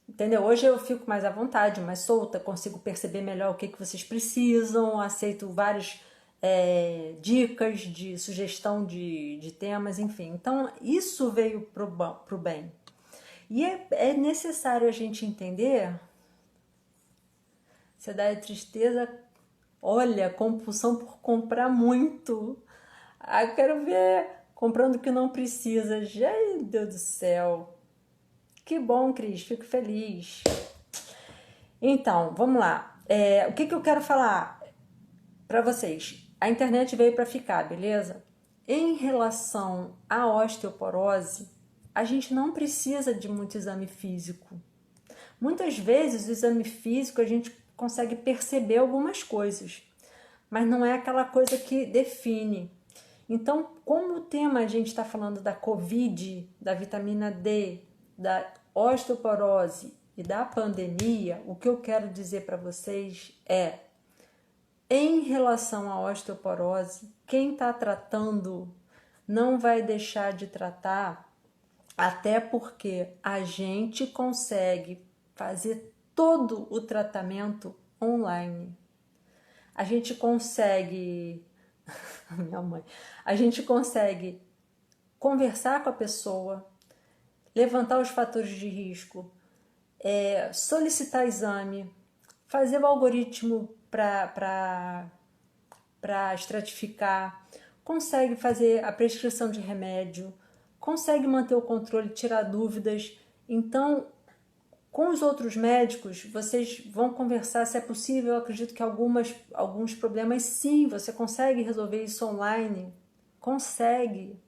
Entendeu? Hoje eu fico mais à vontade, mais solta, consigo perceber melhor o que vocês precisam, aceito várias dicas de sugestão de temas, enfim. Então, isso veio pro bem. E é necessário a gente entender, se dá tristeza, olha, compulsão por comprar muito. Ah, eu quero ver comprando o que não precisa. Gente, Deus do céu. Que bom, Cris, fico feliz. Então, vamos lá. O que eu quero falar para vocês? A internet veio para ficar, beleza? Em relação à osteoporose, a gente não precisa de muito exame físico. Muitas vezes o exame físico a gente consegue perceber algumas coisas, mas não é aquela coisa que define. Então, como o tema a gente está falando da Covid, da vitamina D, da osteoporose e da pandemia, o que eu quero dizer para vocês é, em em relação à osteoporose, quem está tratando não vai deixar de tratar, até porque a gente consegue fazer todo o tratamento online. A gente consegue, minha mãe, a gente consegue conversar com a pessoa, levantar os fatores de risco, solicitar exame, fazer o algoritmo para estratificar, consegue fazer a prescrição de remédio, consegue manter o controle, tirar dúvidas. Então, com os outros médicos, vocês vão conversar se é possível. Eu acredito que alguns problemas, sim, você consegue resolver isso online. Consegue.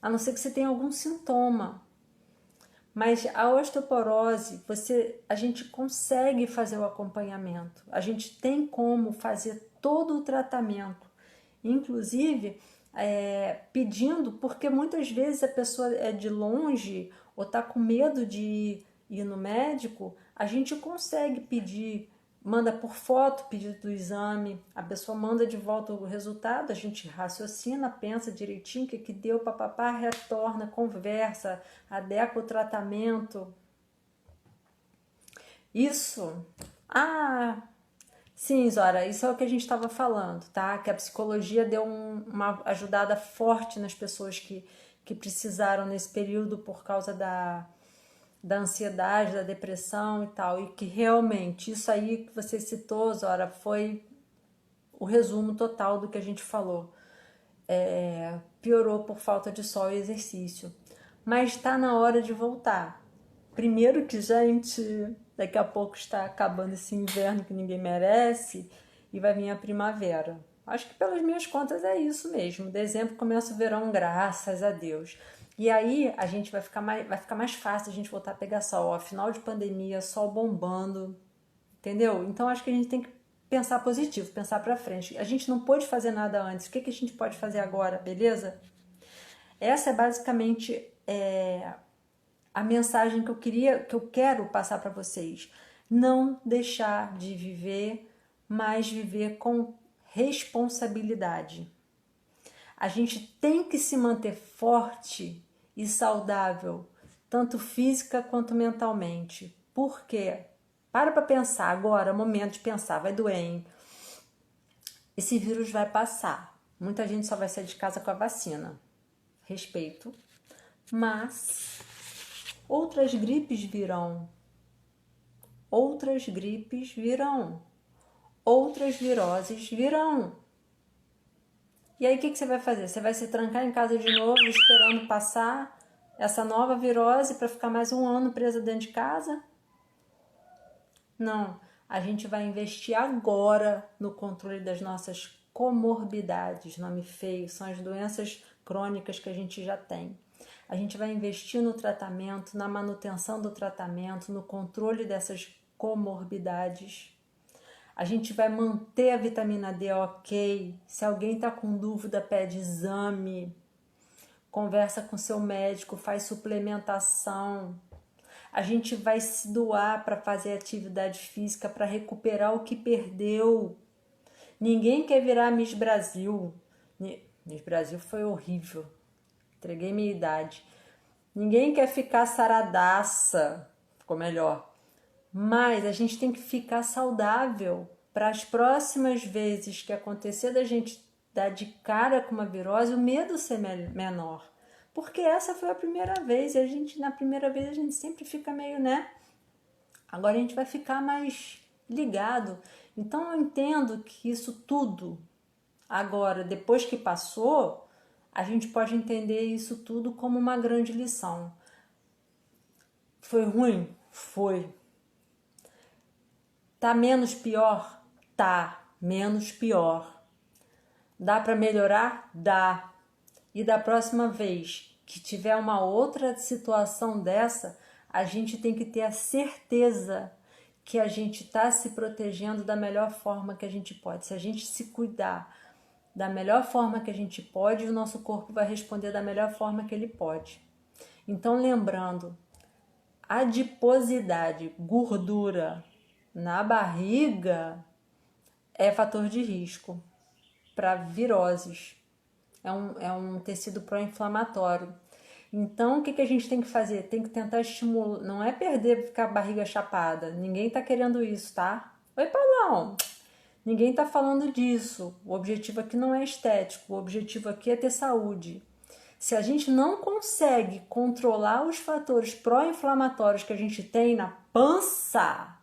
A não ser que você tenha algum sintoma. Mas a osteoporose, a gente consegue fazer o acompanhamento. A gente tem como fazer todo o tratamento. Inclusive, pedindo, porque muitas vezes a pessoa é de longe ou está com medo de ir no médico, a gente consegue pedir, manda por foto pedido do exame, a pessoa manda de volta o resultado, a gente raciocina, pensa direitinho o que deu, papapá, retorna, conversa, adequa o tratamento. Isso. Sim, Zora, isso é o que a gente estava falando, tá? Que a psicologia deu uma ajudada forte nas pessoas que precisaram nesse período por causa da ansiedade, da depressão e tal, e que realmente isso aí que você citou, Zora, foi o resumo total do que a gente falou. Piorou por falta de sol e exercício. Mas está na hora de voltar. Primeiro que, gente, daqui a pouco está acabando esse inverno que ninguém merece e vai vir a primavera. Acho que pelas minhas contas é isso mesmo. Dezembro começa o verão, graças a Deus. E aí a gente vai ficar mais fácil a gente voltar a pegar sol. Ó, final de pandemia, sol bombando, entendeu? Então acho que a gente tem que pensar positivo, pensar pra frente. A gente não pôde fazer nada antes. O que a gente pode fazer agora, beleza? Essa é basicamente a mensagem que eu quero passar para vocês. Não deixar de viver, mas viver com responsabilidade. A gente tem que se manter forte e saudável, tanto física quanto mentalmente. Por quê? Para pensar agora, momento de pensar, vai doer, hein? Esse vírus vai passar. Muita gente só vai sair de casa com a vacina. Respeito. Mas outras gripes virão. Outras gripes virão. Outras viroses virão. E aí o que você vai fazer? Você vai se trancar em casa de novo esperando passar essa nova virose para ficar mais um ano presa dentro de casa? Não, a gente vai investir agora no controle das nossas comorbidades, nome feio, são as doenças crônicas que a gente já tem. A gente vai investir no tratamento, na manutenção do tratamento, no controle dessas comorbidades. A gente vai manter a vitamina D ok. Se alguém está com dúvida, pede exame. Conversa com seu médico, faz suplementação. A gente vai se doar para fazer atividade física, para recuperar o que perdeu. Ninguém quer virar Miss Brasil. Miss Brasil foi horrível. Entreguei minha idade. Ninguém quer ficar saradaça. Ficou melhor. Mas a gente tem que ficar saudável para as próximas vezes que acontecer da gente dar de cara com uma virose, o medo ser menor. Porque essa foi a primeira vez e na primeira vez a gente sempre fica meio, né? Agora a gente vai ficar mais ligado. Então eu entendo que isso tudo, agora, depois que passou, a gente pode entender isso tudo como uma grande lição. Foi ruim? Foi. Tá menos pior? Tá menos pior. Dá para melhorar? Dá. E da próxima vez que tiver uma outra situação dessa, a gente tem que ter a certeza que a gente está se protegendo da melhor forma que a gente pode. Se a gente se cuidar da melhor forma que a gente pode, o nosso corpo vai responder da melhor forma que ele pode. Então, lembrando, adiposidade, gordura na barriga, é fator de risco para viroses. É um tecido pró-inflamatório. Então, o que a gente tem que fazer? Tem que tentar estimular. Não é perder, ficar a barriga chapada. Ninguém tá querendo isso, tá? Oi, Paulão! Ninguém tá falando disso. O objetivo aqui não é estético. O objetivo aqui é ter saúde. Se a gente não consegue controlar os fatores pró-inflamatórios que a gente tem na pança,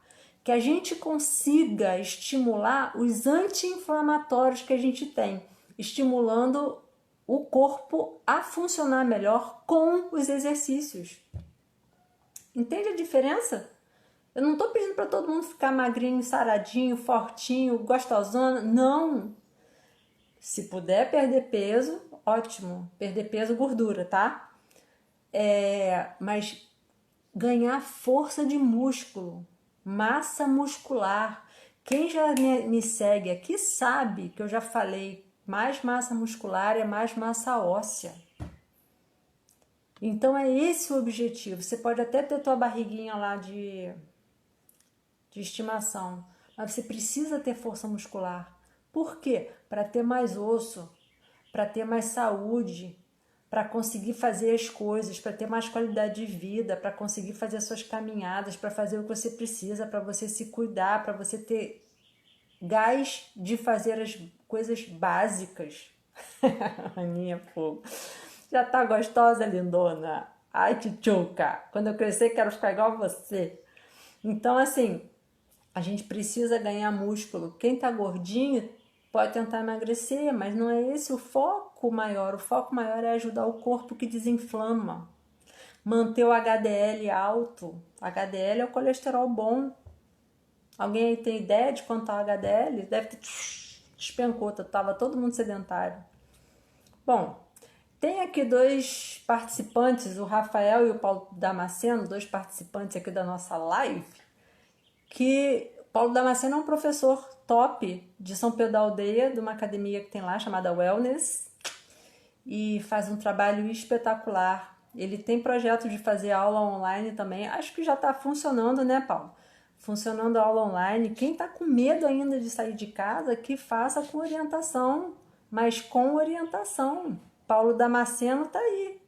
que a gente consiga estimular os anti-inflamatórios que a gente tem, estimulando o corpo a funcionar melhor com os exercícios. Entende a diferença? Eu não estou pedindo para todo mundo ficar magrinho, saradinho, fortinho, gostosona. Não! Se puder perder peso, ótimo. Perder peso, gordura, tá? Mas ganhar força de músculo, massa muscular. Quem já me segue aqui sabe que eu já falei, mais massa muscular é mais massa óssea. Então é esse o objetivo. Você pode até ter tua barriguinha lá de estimação, mas você precisa ter força muscular. Por quê? Para ter mais osso, para ter mais saúde, para conseguir fazer as coisas, para ter mais qualidade de vida, para conseguir fazer as suas caminhadas, para fazer o que você precisa, para você se cuidar, para você ter gás de fazer as coisas básicas. Aninha, fogo. Já tá gostosa, lindona? Ai, tchutchuca. Quando eu crescer, quero ficar igual a você. Então, assim, a gente precisa ganhar músculo. Quem tá gordinho pode tentar emagrecer, mas não é esse o foco maior. O foco maior é ajudar o corpo que desinflama. Manter o HDL alto. HDL é o colesterol bom. Alguém aí tem ideia de quanto tá o HDL? Deve ter despencou, tava todo mundo sedentário. Bom, tem aqui dois participantes, o Rafael e o Paulo Damasceno, dois participantes aqui da nossa live, que o Paulo Damasceno é um professor top de São Pedro da Aldeia, de uma academia que tem lá chamada Wellness, e faz um trabalho espetacular. Ele tem projeto de fazer aula online também, acho que já está funcionando, né, Paulo? Funcionando a aula online. Quem está com medo ainda de sair de casa, que faça com orientação, mas com orientação. Paulo Damasceno tá aí.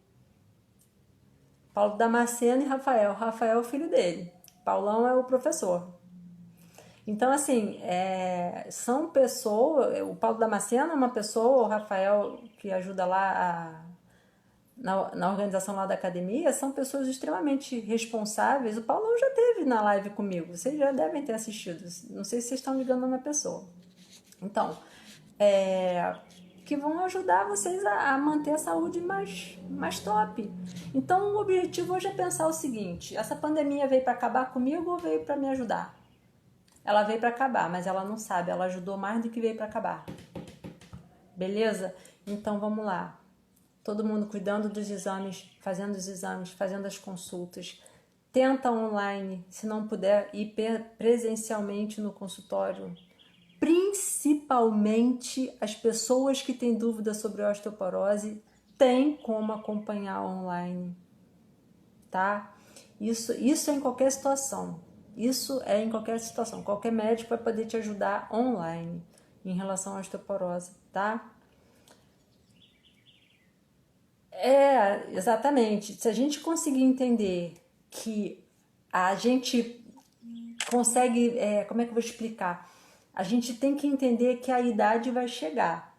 Paulo Damasceno e Rafael. Rafael é o filho dele. Paulão é o professor. Então, assim, são pessoas... O Paulo Damasceno é uma pessoa, o Rafael, que ajuda lá na organização lá da academia, são pessoas extremamente responsáveis. O Paulão já esteve na live comigo, vocês já devem ter assistido. Não sei se vocês estão ligando a minha pessoa. Então, que vão ajudar vocês a manter a saúde mais top. Então, o objetivo hoje é pensar o seguinte: essa pandemia veio para acabar comigo ou veio para me ajudar? Ela veio para acabar, mas ela não sabe, ela ajudou mais do que veio para acabar. Beleza? Então, vamos lá. Todo mundo cuidando dos exames, fazendo as consultas. Tenta online, se não puder ir presencialmente no consultório. Principalmente as pessoas que têm dúvida sobre osteoporose têm como acompanhar online, tá? Isso é em qualquer situação. Isso é em qualquer situação. Qualquer médico vai poder te ajudar online em relação à osteoporose, tá? Exatamente. Se a gente conseguir entender que a gente consegue, como é que eu vou explicar? A gente tem que entender que a idade vai chegar,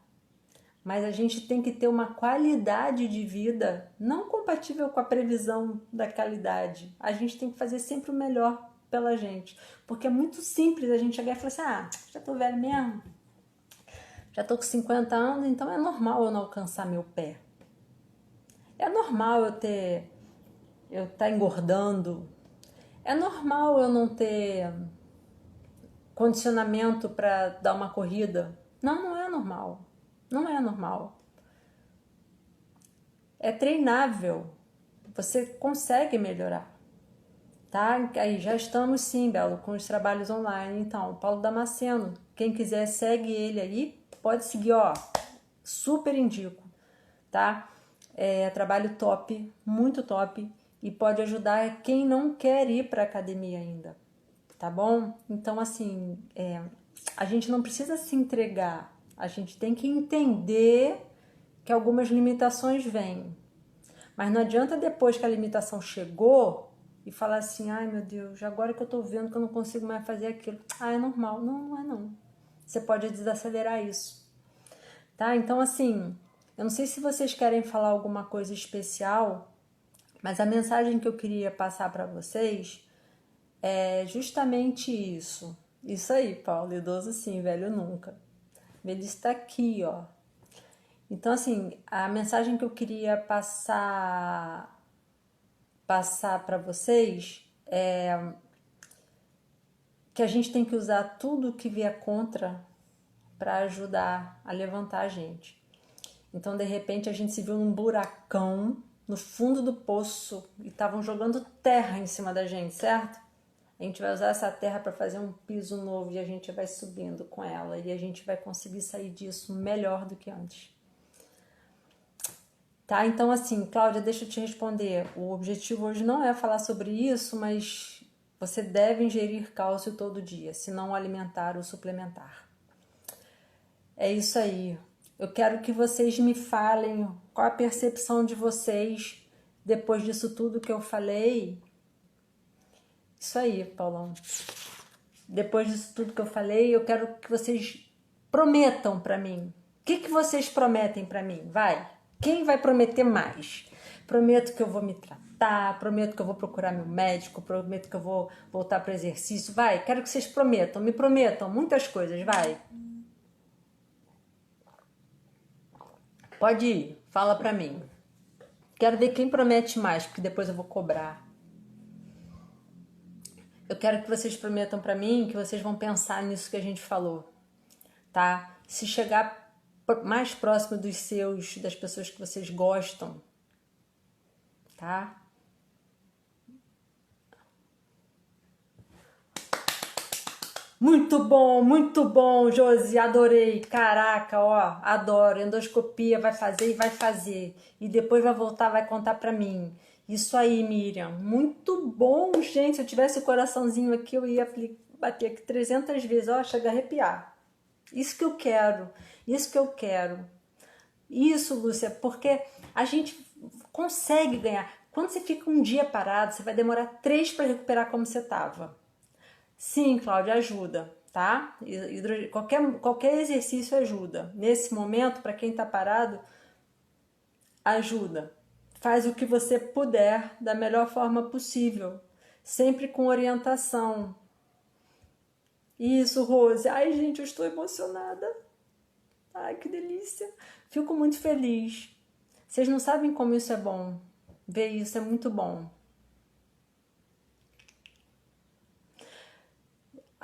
mas a gente tem que ter uma qualidade de vida não compatível com a previsão daquela idade. A gente tem que fazer sempre o melhor pela gente, porque é muito simples a gente chegar e falar assim: já tô velho mesmo, já tô com 50 anos, então é normal eu não alcançar meu pé. É normal eu estar engordando. É normal eu não ter condicionamento para dar uma corrida. Não é normal. Não é normal. É treinável. Você consegue melhorar. Tá? Aí já estamos sim, Belo, com os trabalhos online. Então, Paulo Damasceno, quem quiser segue ele aí, pode seguir, ó. Super indico, tá? Trabalho top, muito top, e pode ajudar quem não quer ir para academia ainda, tá bom? Então, assim, a gente não precisa se entregar, a gente tem que entender que algumas limitações vêm. Mas não adianta depois que a limitação chegou e falar assim, ai meu Deus, agora que eu tô vendo que eu não consigo mais fazer aquilo. Ah, é normal. Não, não é não. Você pode desacelerar isso. Tá? Então assim, eu não sei se vocês querem falar alguma coisa especial, mas a mensagem que eu queria passar para vocês é justamente isso. Isso aí, Paulo, idoso sim, velho nunca. Ele está aqui, ó. Então, assim, a mensagem que eu queria passar para vocês é que a gente tem que usar tudo que vier contra para ajudar a levantar a gente. Então, de repente, a gente se viu num buracão no fundo do poço e estavam jogando terra em cima da gente, certo? A gente vai usar essa terra para fazer um piso novo e a gente vai subindo com ela e a gente vai conseguir sair disso melhor do que antes. Tá? Então, assim, Cláudia, deixa eu te responder. O objetivo hoje não é falar sobre isso, mas você deve ingerir cálcio todo dia, se não alimentar ou suplementar. É isso aí. Eu quero que vocês me falem qual a percepção de vocês depois disso tudo que eu falei. Isso aí, Paulão. Depois disso tudo que eu falei, eu quero que vocês prometam para mim. O que vocês prometem para mim? Vai. Quem vai prometer mais? Prometo que eu vou me tratar, prometo que eu vou procurar meu médico, prometo que eu vou voltar para o exercício. Vai, quero que vocês prometam, me prometam muitas coisas, vai. Pode ir, fala para mim. Quero ver quem promete mais, porque depois eu vou cobrar. Eu quero que vocês prometam para mim que vocês vão pensar nisso que a gente falou, tá? Se chegar mais próximo dos seus, das pessoas que vocês gostam, tá? Muito bom, Josi, adorei. Caraca, ó, adoro. Endoscopia vai fazer e vai fazer. E depois vai voltar, vai contar pra mim. Isso aí, Miriam. Muito bom, gente. Se eu tivesse o coraçãozinho aqui, eu ia bater aqui 300 vezes. Ó, chega a arrepiar. Isso que eu quero. Isso que eu quero. Isso, Lúcia, porque a gente consegue ganhar. Quando você fica um dia parado, você vai demorar 3 para recuperar como você estava. Sim, Cláudia, ajuda, tá? Qualquer exercício ajuda. Nesse momento, para quem está parado, ajuda. Faz o que você puder da melhor forma possível, sempre com orientação. Isso, Rose. Ai, gente, eu estou emocionada. Ai, que delícia. Fico muito feliz. Vocês não sabem como isso é bom. Ver isso é muito bom.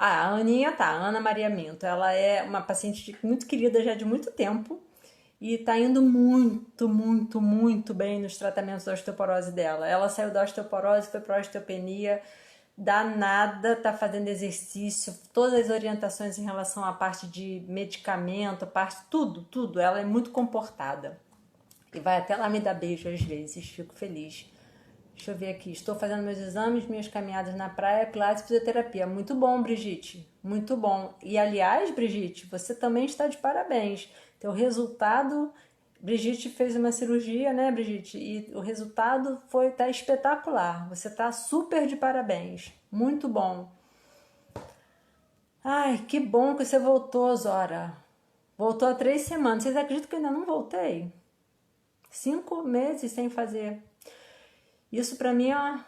Ah, a Aninha tá, a Ana Maria Minto. Ela é uma paciente muito querida já de muito tempo e tá indo muito bem nos tratamentos da osteoporose dela. Ela saiu da osteoporose, foi pra osteopenia, danada, tá fazendo exercício, todas as orientações em relação à parte de medicamento, tudo. Ela é muito comportada. E vai até lá me dar beijo às vezes, fico feliz. Deixa eu ver aqui. Estou fazendo meus exames, minhas caminhadas na praia, pilates e fisioterapia. Muito bom, Brigitte. Muito bom. E, aliás, Brigitte, você também está de parabéns. Teu resultado... Brigitte fez uma cirurgia, né, Brigitte? E o resultado tá espetacular. Você está super de parabéns. Muito bom. Ai, que bom que você voltou, Zora. Voltou há 3 semanas. Vocês acreditam que eu ainda não voltei? 5 meses sem fazer... Isso pra mim é uma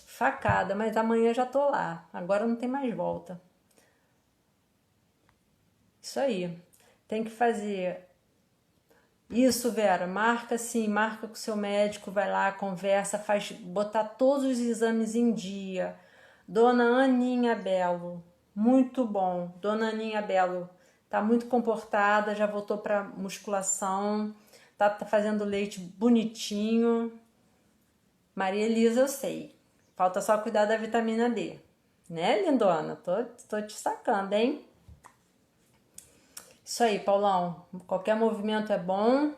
facada, mas amanhã já tô lá. Agora não tem mais volta. Isso aí. Tem que fazer. Isso, Vera. Marca sim, marca com o seu médico, vai lá, conversa, faz botar todos os exames em dia. Dona Aninha Belo. Muito bom. Dona Aninha Belo tá muito comportada, já voltou pra musculação, tá fazendo leite bonitinho. Maria Elisa, eu sei. Falta só cuidar da vitamina D. Né, lindona? Tô te sacando, hein? Isso aí, Paulão. Qualquer movimento é bom.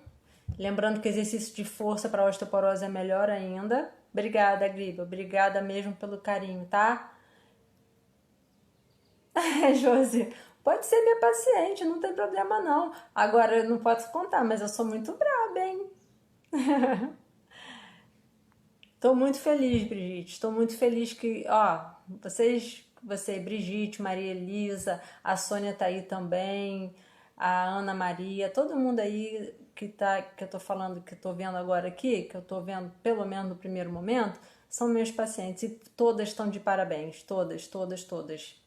Lembrando que exercício de força para osteoporose é melhor ainda. Obrigada, Griba. Obrigada mesmo pelo carinho, tá? Josi, Pode ser minha paciente, não tem problema não. Agora, eu não posso contar, mas eu sou muito braba, hein? Tô muito feliz, Brigitte. Estou muito feliz que, ó, você, Brigitte, Maria Elisa, a Sônia tá aí também, a Ana Maria, todo mundo aí que eu tô falando, que eu tô vendo agora aqui, que eu tô vendo pelo menos no primeiro momento, são meus pacientes e todas estão de parabéns, todas, todas, todas.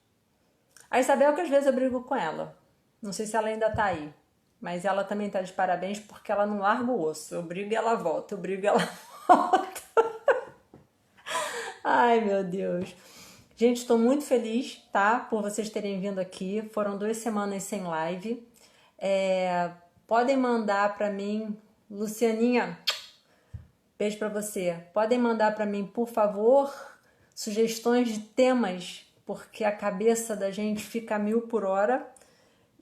A Isabel, que às vezes eu brigo com ela. Não sei se ela ainda tá aí. Mas ela também tá de parabéns porque ela não larga o osso. Eu brigo e ela volta, eu brigo e ela volta. Ai, meu Deus. Gente, estou muito feliz, tá? Por vocês terem vindo aqui. Foram 2 semanas sem live. Podem mandar pra mim, Lucianinha, beijo pra você. Podem mandar pra mim, por favor, sugestões de temas, porque a cabeça da gente fica a 1000 por hora.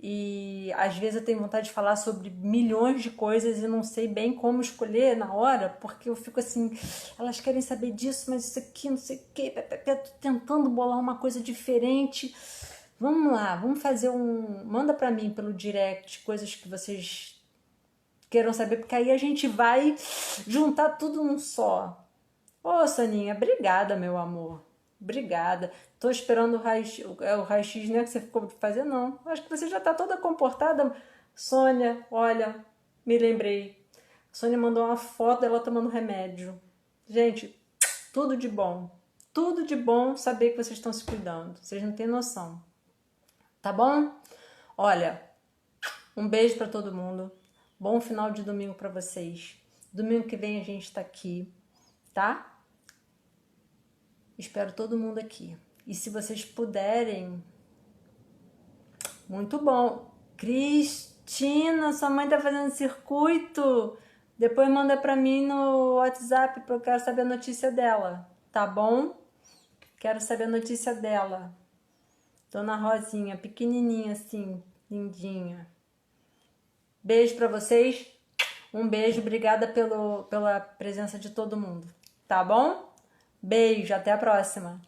E às vezes eu tenho vontade de falar sobre milhões de coisas e não sei bem como escolher na hora, porque eu fico assim, elas querem saber disso, mas isso aqui, não sei o quê, tô tentando bolar uma coisa diferente. Vamos lá, vamos fazer manda pra mim pelo direct coisas que vocês queiram saber, porque aí a gente vai juntar tudo num só. Ô, Soninha, obrigada, meu amor. Obrigada. Tô esperando o raio-x, né, que você ficou de fazer, não. Acho que você já tá toda comportada. Sônia, olha, me lembrei. A Sônia mandou uma foto dela tomando remédio. Gente, tudo de bom. Tudo de bom saber que vocês estão se cuidando. Vocês não têm noção. Tá bom? Olha, um beijo pra todo mundo. Bom final de domingo pra vocês. Domingo que vem a gente tá aqui, tá? Espero todo mundo aqui. E se vocês puderem, muito bom. Cristina, sua mãe tá fazendo circuito. Depois manda pra mim no WhatsApp, porque eu quero saber a notícia dela, tá bom? Quero saber a notícia dela. Dona Rosinha, pequenininha assim, lindinha. Beijo pra vocês. Um beijo, obrigada pela presença de todo mundo, tá bom? Beijo, até a próxima.